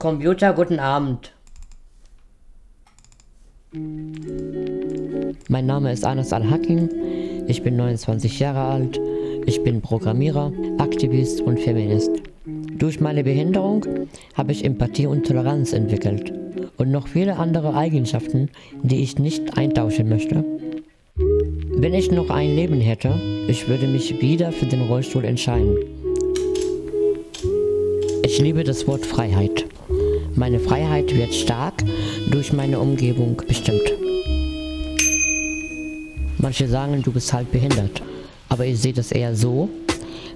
Computer, guten Abend. Mein Name ist Anas Al-Hakim, ich bin 29 Jahre alt, ich bin Programmierer, Aktivist und Feminist. Durch meine Behinderung habe ich Empathie und Toleranz entwickelt und noch viele andere Eigenschaften, die ich nicht eintauschen möchte. Wenn ich noch ein Leben hätte, ich würde mich wieder für den Rollstuhl entscheiden. Ich liebe das Wort Freiheit. Meine Freiheit wird stark durch meine Umgebung bestimmt. Manche sagen, du bist halt behindert, aber ich sehe das eher so,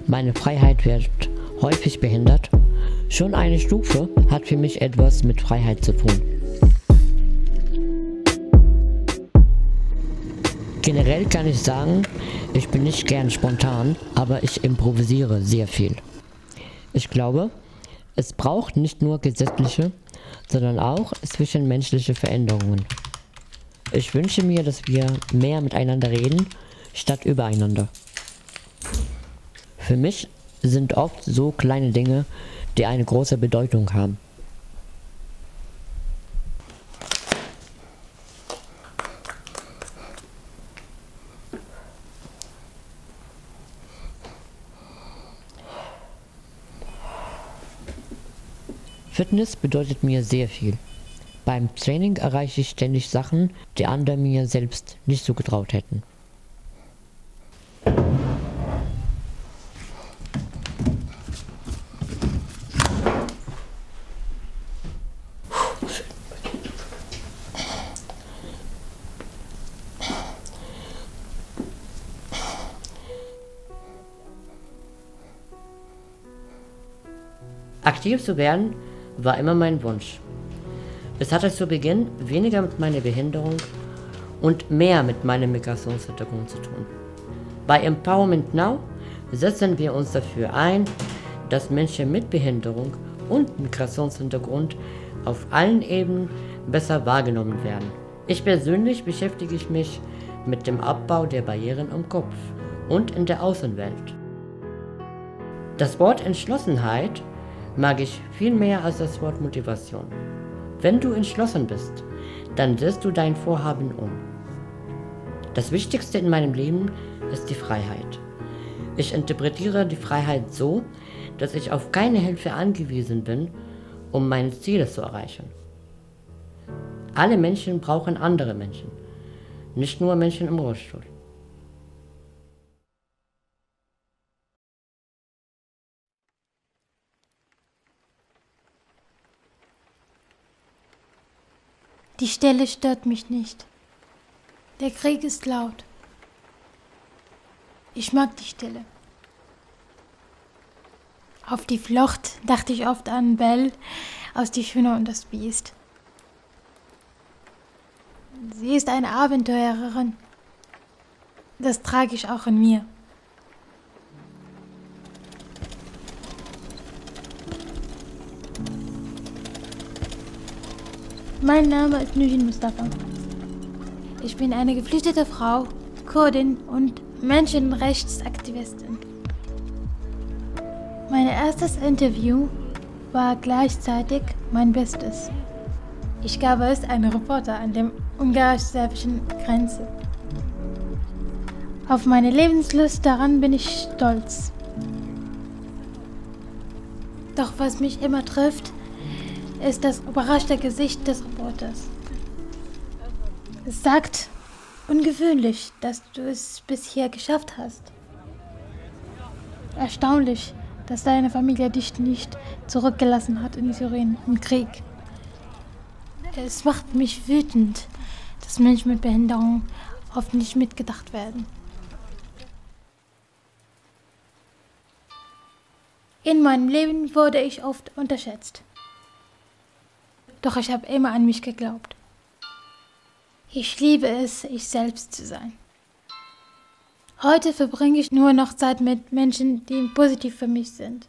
meine Freiheit wird häufig behindert. Schon eine Stufe hat für mich etwas mit Freiheit zu tun. Generell kann ich sagen, ich bin nicht gern spontan, aber ich improvisiere sehr viel. Ich glaube, es braucht nicht nur gesetzliche, sondern auch zwischenmenschliche Veränderungen. Ich wünsche mir, dass wir mehr miteinander reden, statt übereinander. Für mich sind oft so kleine Dinge, die eine große Bedeutung haben. Fitness bedeutet mir sehr viel. Beim Training erreiche ich ständig Sachen, die andere mir selbst nicht so getraut hätten. Aktiv zu werden war immer mein Wunsch. Es hatte zu Beginn weniger mit meiner Behinderung und mehr mit meinem Migrationshintergrund zu tun. Bei Empowerment Now setzen wir uns dafür ein, dass Menschen mit Behinderung und Migrationshintergrund auf allen Ebenen besser wahrgenommen werden. Ich persönlich beschäftige mich mit dem Abbau der Barrieren im Kopf und in der Außenwelt. Das Wort Entschlossenheit mag ich viel mehr als das Wort Motivation. Wenn du entschlossen bist, dann setzt du dein Vorhaben um. Das Wichtigste in meinem Leben ist die Freiheit. Ich interpretiere die Freiheit so, dass ich auf keine Hilfe angewiesen bin, um meine Ziele zu erreichen. Alle Menschen brauchen andere Menschen, nicht nur Menschen im Rollstuhl. Die Stille stört mich nicht. Der Krieg ist laut. Ich mag die Stille. Auf die Flucht dachte ich oft an Belle aus Die Schöne und das Biest. Sie ist eine Abenteurerin. Das trage ich auch in mir. Mein Name ist Nujin Mustafa. Ich bin eine geflüchtete Frau, Kurdin und Menschenrechtsaktivistin. Mein erstes Interview war gleichzeitig mein bestes. Ich gab es einem Reporter an der ungarisch-serbischen Grenze. Auf meine Lebenslust daran bin ich stolz. Doch was mich immer trifft, ist das überraschte Gesicht des Reporters. Es sagt, ungewöhnlich, dass du es bisher geschafft hast. Erstaunlich, dass deine Familie dich nicht zurückgelassen hat in Syrien im Krieg. Es macht mich wütend, dass Menschen mit Behinderung oft nicht mitgedacht werden. In meinem Leben wurde ich oft unterschätzt. Doch ich habe immer an mich geglaubt. Ich liebe es, ich selbst zu sein. Heute verbringe ich nur noch Zeit mit Menschen, die positiv für mich sind.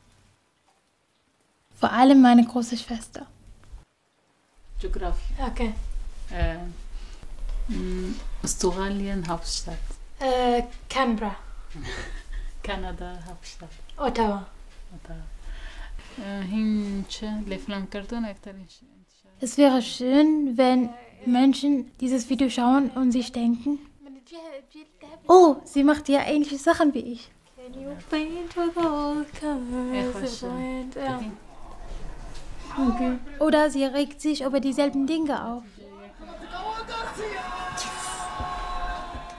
Vor allem meine große Schwester. Geografie. Okay. Australien Hauptstadt. Canberra. Kanada Hauptstadt. Ottawa. Es wäre schön, wenn Menschen dieses Video schauen und sich denken, oh, sie macht ja ähnliche Sachen wie ich. Okay. Oder sie regt sich über dieselben Dinge auf.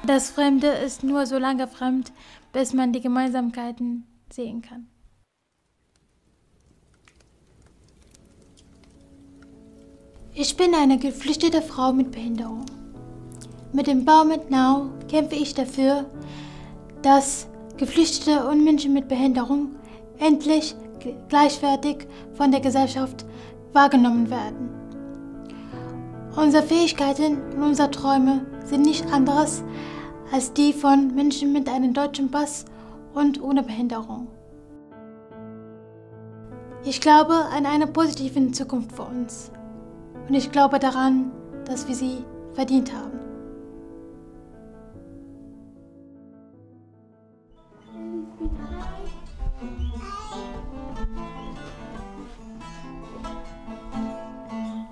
Das Fremde ist nur so lange fremd, bis man die Gemeinsamkeiten sehen kann. Ich bin eine geflüchtete Frau mit Behinderung. Mit dem Empowerment Now kämpfe ich dafür, dass Geflüchtete und Menschen mit Behinderung endlich gleichwertig von der Gesellschaft wahrgenommen werden. Unsere Fähigkeiten und unsere Träume sind nicht anderes als die von Menschen mit einem deutschen Pass und ohne Behinderung. Ich glaube an eine positive Zukunft für uns und ich glaube daran, dass wir sie verdient haben.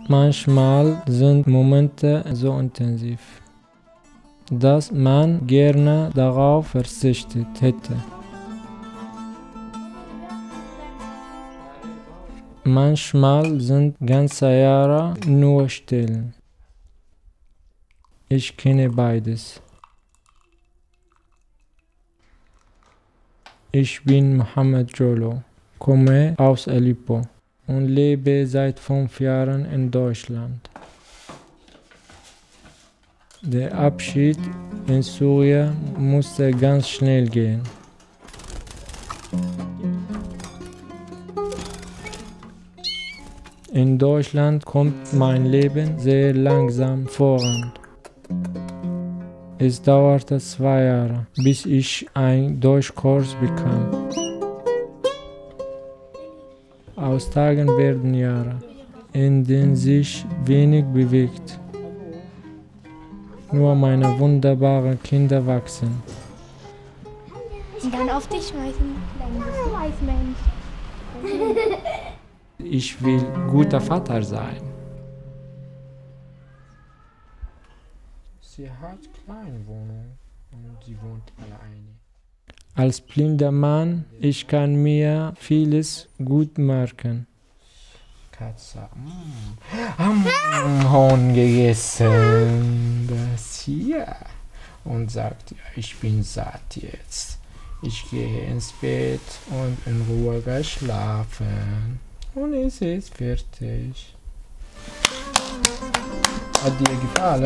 Manchmal sind Momente so intensiv, dass man gerne darauf verzichtet hätte. Manchmal sind ganze Jahre nur still. Ich kenne beides. Ich bin Mohammed Jolo, komme aus Aleppo und lebe seit 5 Jahren in Deutschland. Der Abschied in Syrien musste ganz schnell gehen. In Deutschland kommt mein Leben sehr langsam voran. Es dauerte 2 Jahre, bis ich einen Deutschkurs bekam. Aus Tagen werden Jahre, in denen sich wenig bewegt. Nur meine wunderbaren Kinder wachsen. Und dann auf dich schmeißen, dann bist du Eismensch. Ich will guter Vater sein. Sie hat kleine Wohnung und sie wohnt alleine. Als blinder Mann, ich kann mir vieles gut merken. Katze, Huhn gegessen, das hier. Und sagt, ja, ich bin satt jetzt. Ich gehe ins Bett und in Ruhe schlafen. Und es ist fertig. Hat dir gefallen?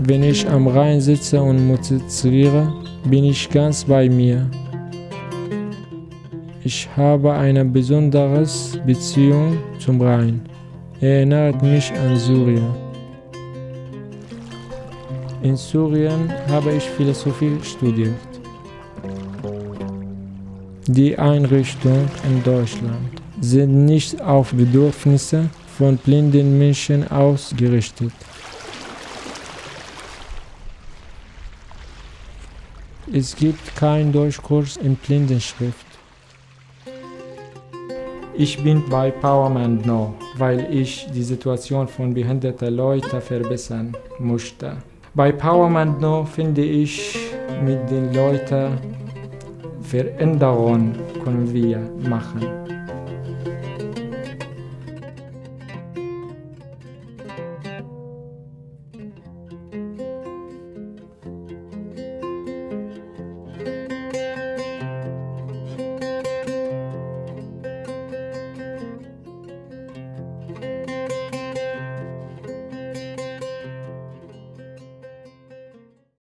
Wenn ich am Rhein sitze und musiziere, bin ich ganz bei mir. Ich habe eine besondere Beziehung zum Rhein. Er erinnert mich an Syrien. In Syrien habe ich Philosophie studiert. Die Einrichtungen in Deutschland sind nicht auf Bedürfnisse von blinden Menschen ausgerichtet. Es gibt keinen Deutschkurs in Blindenschrift. Ich bin bei Empowerment Now, weil ich die Situation von behinderten Leuten verbessern möchte. Bei Empowerment Now finde ich, mit den Leuten Veränderungen können wir machen.